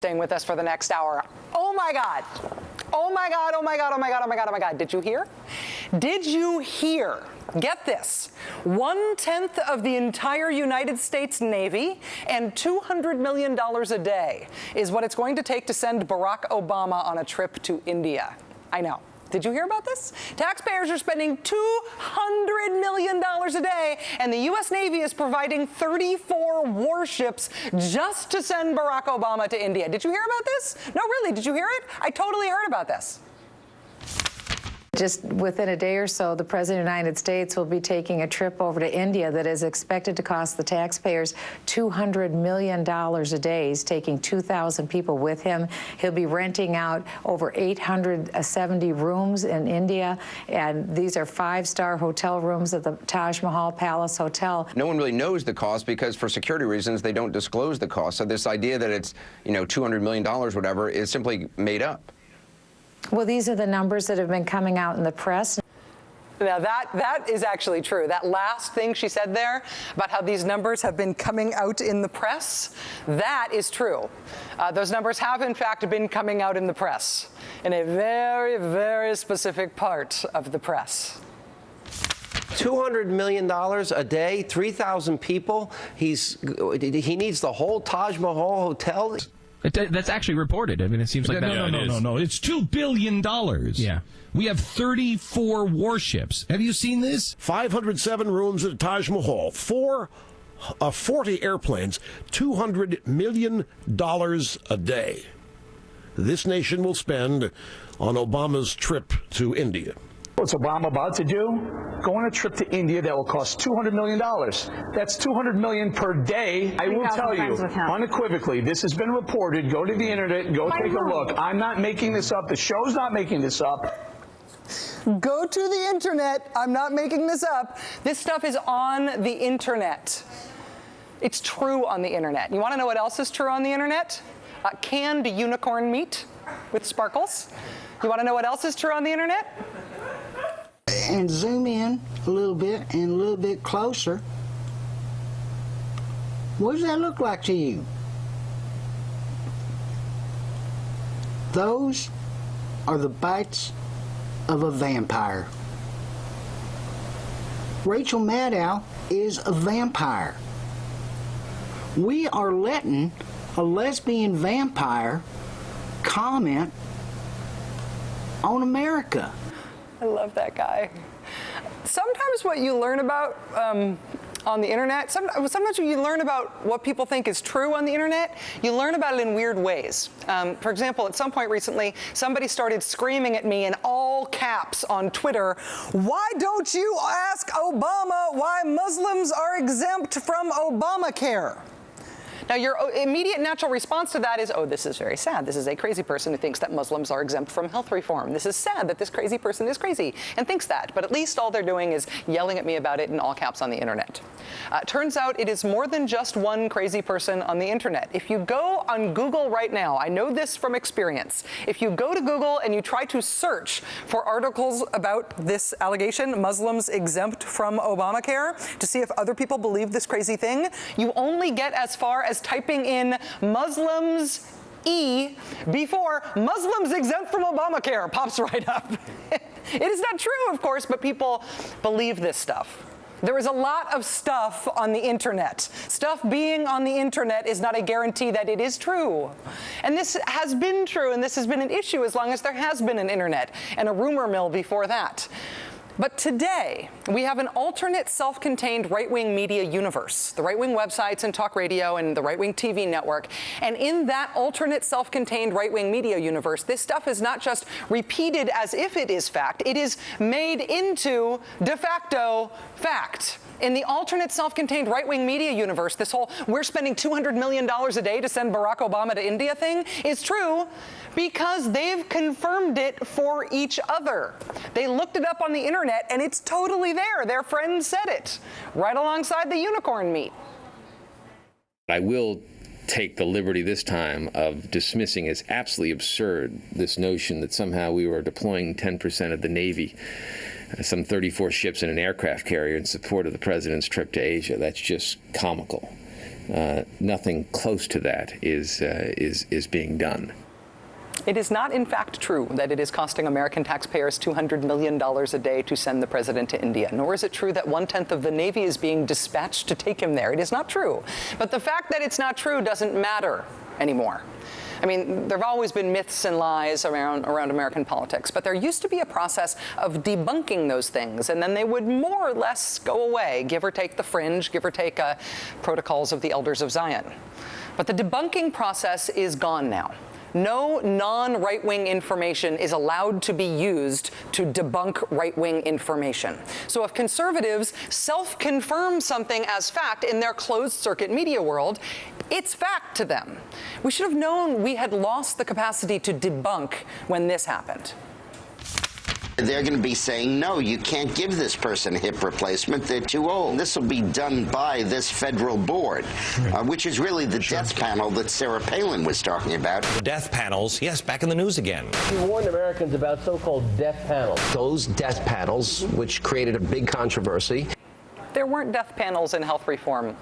Staying with us for the next hour. Oh my God. Oh my God, oh my God, oh my God, oh my God, oh my God. Did you hear? Did you hear? Get this. 1/10 of the entire United States Navy and $200 million a day is what it's going to take to send Barack Obama on a trip to India. I know. Did you hear about this? Taxpayers are spending $200 million a day, and the U.S. Navy is providing 34 warships just to send Barack Obama to India. Did you hear about this? No, really, did you hear it? I totally heard about this. Just within a day or so, the President of the United States will be taking a trip over to India that is expected to cost the taxpayers $200 million a day. He's taking 2,000 people with him. He'll be renting out over 870 rooms in India, and these are five-star hotel rooms at the Taj Mahal Palace Hotel. No one really knows the cost because for security reasons, they don't disclose the cost. So this idea that it's, $200 million, whatever, is simply made up. Well, these are the numbers that have been coming out in the press. Now, that is actually true. That last thing she said there about how these numbers have been coming out in the press, that is true. Those numbers have, in fact, been coming out in the press in a very, very specific part of the press. $200 million a day, 3,000 people. He needs the whole Taj Mahal hotel. That's actually reported. I mean, it seems like No. It's $2 billion. Yeah. We have 34 warships. Have you seen this? 507 rooms at Taj Mahal, 40 airplanes, $200 million a day. This nation will spend on Obama's trip to India. What's Obama about to do? Go on a trip to India that will cost $200 million. That's $200 million per day. I will tell you, unequivocally, this has been reported. Go to the internet, go take a look. I'm not making this up. The show's not making this up. Go to the internet. I'm not making this up. This stuff is on the internet. It's true on the internet. You want to know what else is true on the internet? Canned unicorn meat with sparkles. You want to know what else is true on the internet? And zoom in a little bit and a little bit closer. What does that look like to you? Those are the bites of a vampire. Rachel Maddow is a vampire. We are letting a lesbian vampire comment on America. I love that guy. Sometimes what you learn about on the internet, sometimes when you learn about what people think is true on the internet, you learn about it in weird ways. For example, at some point recently, somebody started screaming at me in all caps on Twitter, "Why don't you ask Obama why Muslims are exempt from Obamacare?" Now, your immediate natural response to that is, oh, this is very sad. This is a crazy person who thinks that Muslims are exempt from health reform. This is sad that this crazy person is crazy and thinks that. But at least all they're doing is yelling at me about it in all caps on the internet. Turns out it is more than just one crazy person on the internet. If you go on Google right now, I know this from experience. If you go to Google and you try to search for articles about this allegation, Muslims exempt from Obamacare, to see if other people believe this crazy thing, you only get as far as typing in Muslims before Muslims exempt from Obamacare pops right up. It is not true, of course, but people believe this stuff. There is a lot of stuff on the internet. Stuff being on the internet is not a guarantee that it is true. And this has been true, and this has been an issue as long as there has been an internet and a rumor mill before that. But today, we have an alternate self-contained right-wing media universe, the right-wing websites and talk radio and the right-wing TV network. And in that alternate self-contained right-wing media universe, this stuff is not just repeated as if it is fact, it is made into de facto fact. In the alternate self-contained right-wing media universe, this whole we're spending $200 million a day to send Barack Obama to India thing is true because they've confirmed it for each other. They looked it up on the internet and it's totally there. Their friend said it right alongside the unicorn meat. I will take the liberty this time of dismissing as absolutely absurd this notion that somehow we were deploying 10% of the Navy, some 34 ships and an aircraft carrier in support of the president's trip to Asia. That's just comical. nothing close to that is being done. It is not, in fact, true that it is costing American taxpayers $200 million a day to send the president to India, nor is it true that 1/10 of the Navy is being dispatched to take him there. It is not true. But the fact that it's not true doesn't matter anymore. I mean, there have always been myths and lies around American politics, but there used to be a process of debunking those things, and then they would more or less go away, give or take the fringe, give or take protocols of the Elders of Zion. But the debunking process is gone now. No non-right-wing information is allowed to be used to debunk right-wing information. So if conservatives self-confirm something as fact in their closed-circuit media world, it's fact to them. We should have known we had lost the capacity to debunk when this happened. They're going to be saying, no, you can't give this person a hip replacement. They're too old. This will be done by this federal board, which is really the death panel that Sarah Palin was talking about. The death panels, yes, back in the news again. You warned Americans about so-called death panels. Those death panels, which created a big controversy. There weren't death panels in health reform.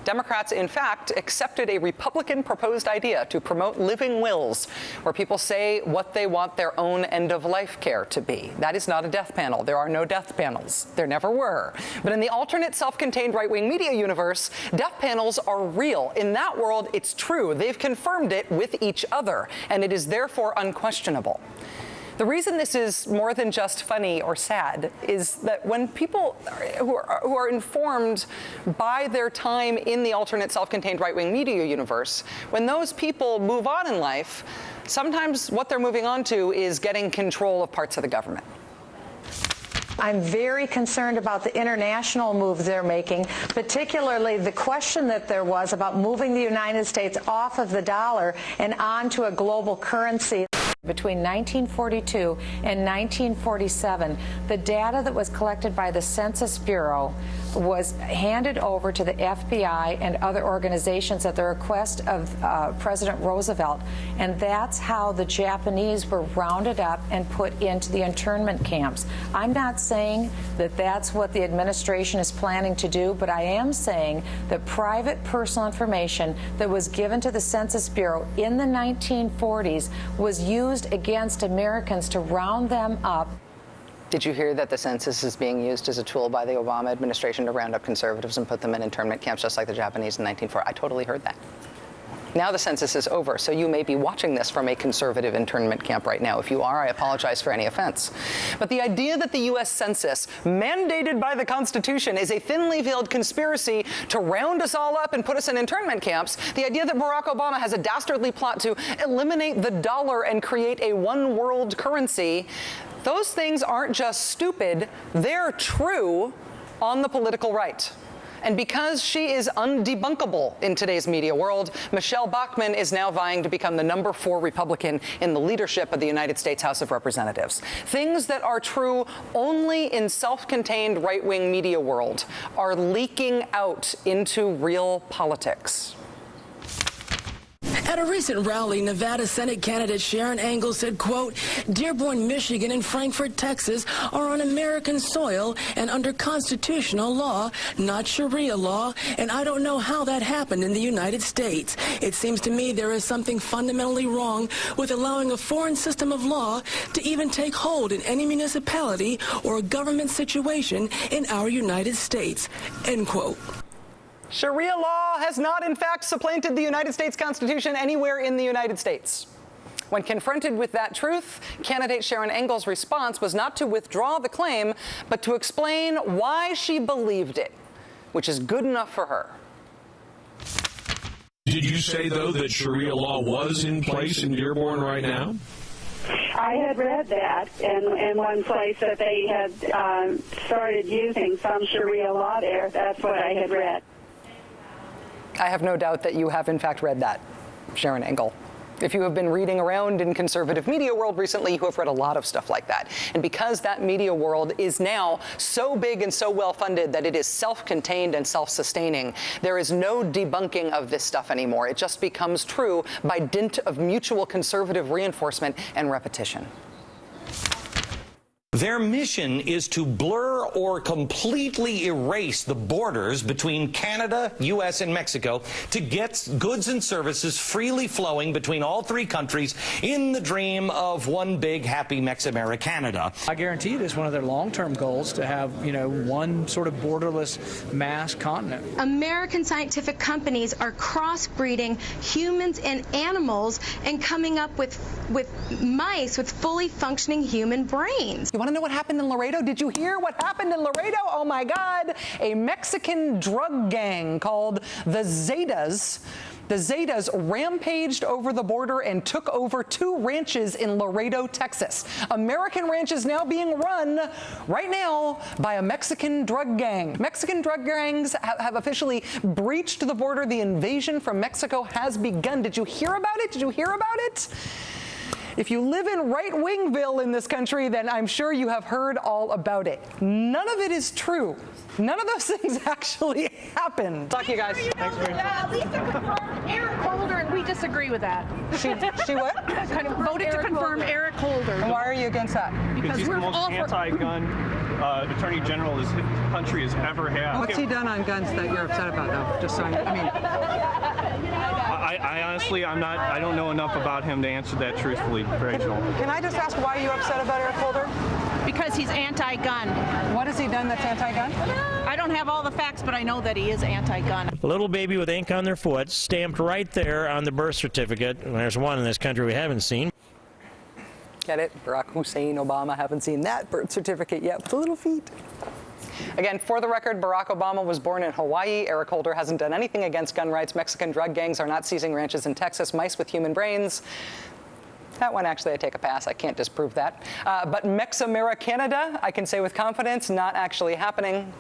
Democrats, in fact, accepted a Republican-proposed idea to promote living wills, where people say what they want their own end-of-life care to be. That is not a death panel. There are no death panels. There never were. But in the alternate self-contained right-wing media universe, death panels are real. In that world, it's true. They've confirmed it with each other, and it is therefore unquestionable. The reason this is more than just funny or sad is that when people who are informed by their time in the alternate self-contained right-wing media universe, when those people move on in life, sometimes what they're moving on to is getting control of parts of the government. I'm very concerned about the international move they're making, particularly the question that there was about moving the United States off of the dollar and onto a global currency. Between 1942 and 1947, the data that was collected by the Census Bureau was handed over to the FBI and other organizations at the request of President Roosevelt, and that's how the Japanese were rounded up and put into the internment camps. I'm not saying that that's what the administration is planning to do, but I am saying that private personal information that was given to the Census Bureau in the 1940s was used against Americans to round them up. Did you hear that the census is being used as a tool by the Obama administration to round up conservatives and put them in internment camps just like the Japanese in 1940? I totally heard that. Now the census is over, so you may be watching this from a conservative internment camp right now. If you are, I apologize for any offense. But the idea that the U.S. Census, mandated by the Constitution, is a thinly veiled conspiracy to round us all up and put us in internment camps, the idea that Barack Obama has a dastardly plot to eliminate the dollar and create a one-world currency, those things aren't just stupid, they're true on the political right. And because she is undebunkable in today's media world, Michelle Bachmann is now vying to become the number 4 Republican in the leadership of the United States House of Representatives. Things that are true only in self-contained right-wing media world are leaking out into real politics. At a recent rally, Nevada Senate candidate Sharon Engel said, quote, Dearborn, Michigan and Frankfort, Texas are on American soil and under constitutional law, not Sharia law, and I don't know how that happened in the United States. It seems to me there is something fundamentally wrong with allowing a foreign system of law to even take hold in any municipality or government situation in our United States, end quote. Sharia law has not, in fact, supplanted the United States Constitution anywhere in the United States. When confronted with that truth, candidate Sharon Engel's response was not to withdraw the claim, but to explain why she believed it, which is good enough for her. Did you say, though, that Sharia law was in place in Dearborn right now? I had read that in one place that they had started using some Sharia law there. That's what I had read. I have no doubt that you have, in fact, read that, Sharon Engel. If you have been reading around in conservative media world recently, you have read a lot of stuff like that. And because that media world is now so big and so well-funded that it is self-contained and self-sustaining, there is no debunking of this stuff anymore. It just becomes true by dint of mutual conservative reinforcement and repetition. Their mission is to blur or completely erase the borders between Canada, U.S., and Mexico to get goods and services freely flowing between all three countries in the dream of one big, happy Mex-Americanada. I guarantee you this is one of their long-term goals to have, one sort of borderless mass continent. American scientific companies are crossbreeding humans and animals and coming up with mice with fully functioning human brains. You want to know what happened in Laredo? Did you hear what happened in Laredo? Oh my God. A Mexican drug gang called the Zetas. The Zetas rampaged over the border and took over 2 ranches in Laredo, Texas. American ranches now being run right now by a Mexican drug gang. Mexican drug gangs have officially breached the border. The invasion from Mexico has begun. Did you hear about it? Did you hear about it? If you live in right-wingville in this country, then I'm sure you have heard all about it. None of it is true. None of those things actually happened. Talk to you guys. Thanks, Lisa confirmed Eric Holder, and we disagree with that. She what? Voted to confirm Eric Holder. And why are you against that? Because he's we're the most all anti-gun attorney general this country has ever had. What's he done on guns that you're upset about, though? Just so I honestly, I don't know enough about him to answer that truthfully, Rachel. Can I just ask why are you upset about Eric Holder? Because he's anti-gun. What has he done that's anti-gun? I don't have all the facts, but I know that he is anti-gun. A little baby with ink on their foot, stamped right there on the birth certificate. There's one in this country we haven't seen. Get it? Barack Hussein Obama. Haven't seen that birth certificate yet with the little feet. Again, for the record, Barack Obama was born in Hawaii. Eric Holder hasn't done anything against gun rights. Mexican drug gangs are not seizing ranches in Texas. Mice with human brains. That one, actually, I take a pass. I can't disprove that. But Mex-Americanada, I can say with confidence, not actually happening.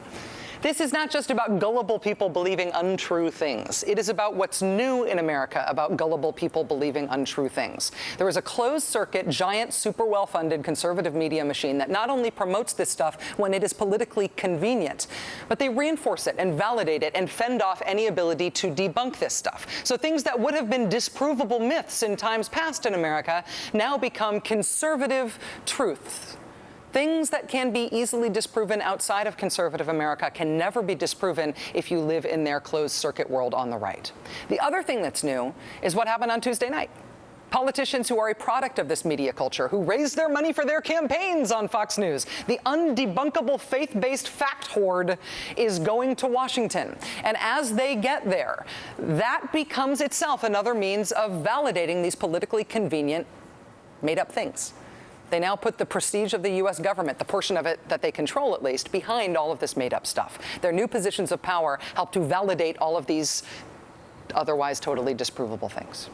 This is not just about gullible people believing untrue things. It is about what's new in America about gullible people believing untrue things. There is a closed-circuit, giant, super well-funded conservative media machine that not only promotes this stuff when it is politically convenient, but they reinforce it and validate it and fend off any ability to debunk this stuff. So things that would have been disprovable myths in times past in America now become conservative truths. Things that can be easily disproven outside of conservative America can never be disproven if you live in their closed-circuit world on the right. The other thing that's new is what happened on Tuesday night. Politicians who are a product of this media culture, who raised their money for their campaigns on Fox News. The undebunkable faith-based fact horde is going to Washington. And as they get there, that becomes itself another means of validating these politically convenient, made-up things. They now put the prestige of the U.S. government, the portion of it that they control at least, behind all of this made-up stuff. Their new positions of power help to validate all of these otherwise totally disprovable things.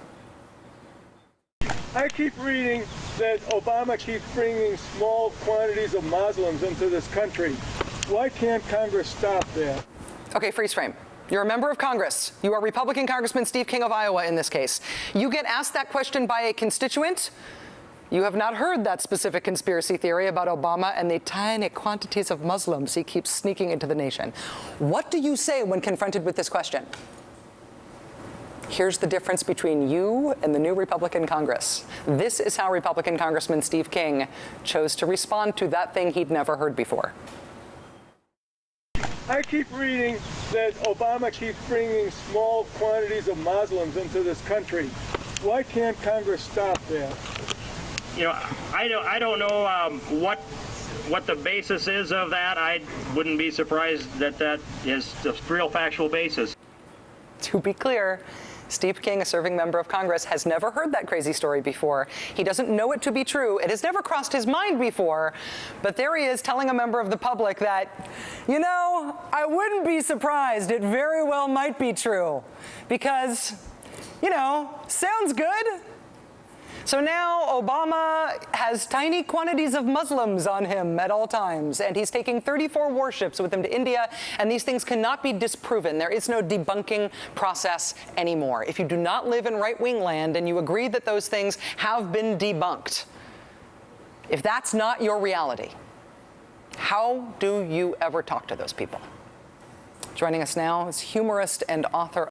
I keep reading that Obama keeps bringing small quantities of Muslims into this country. Why can't Congress stop that? Okay, freeze frame. You're a member of Congress. You are Republican Congressman Steve King of Iowa in this case. You get asked that question by a constituent. You have not heard that specific conspiracy theory about Obama and the tiny quantities of Muslims he keeps sneaking into the nation. What do you say when confronted with this question? Here's the difference between you and the new Republican Congress. This is how Republican Congressman Steve King chose to respond to that thing he'd never heard before. I keep reading that Obama keeps bringing small quantities of Muslims into this country. Why can't Congress stop that? I don't know what the basis is of that. I wouldn't be surprised that is the real factual basis. To be clear, Steve King, a serving member of Congress, has never heard that crazy story before. He doesn't know it to be true. It has never crossed his mind before. But there he is telling a member of the public that, I wouldn't be surprised. It very well might be true. Because, sounds good. So now Obama has tiny quantities of Muslims on him at all times, and he's taking 34 warships with him to India, and these things cannot be disproven. There is no debunking process anymore. If you do not live in right-wing land and you agree that those things have been debunked, if that's not your reality, how do you ever talk to those people? Joining us now is humorist and author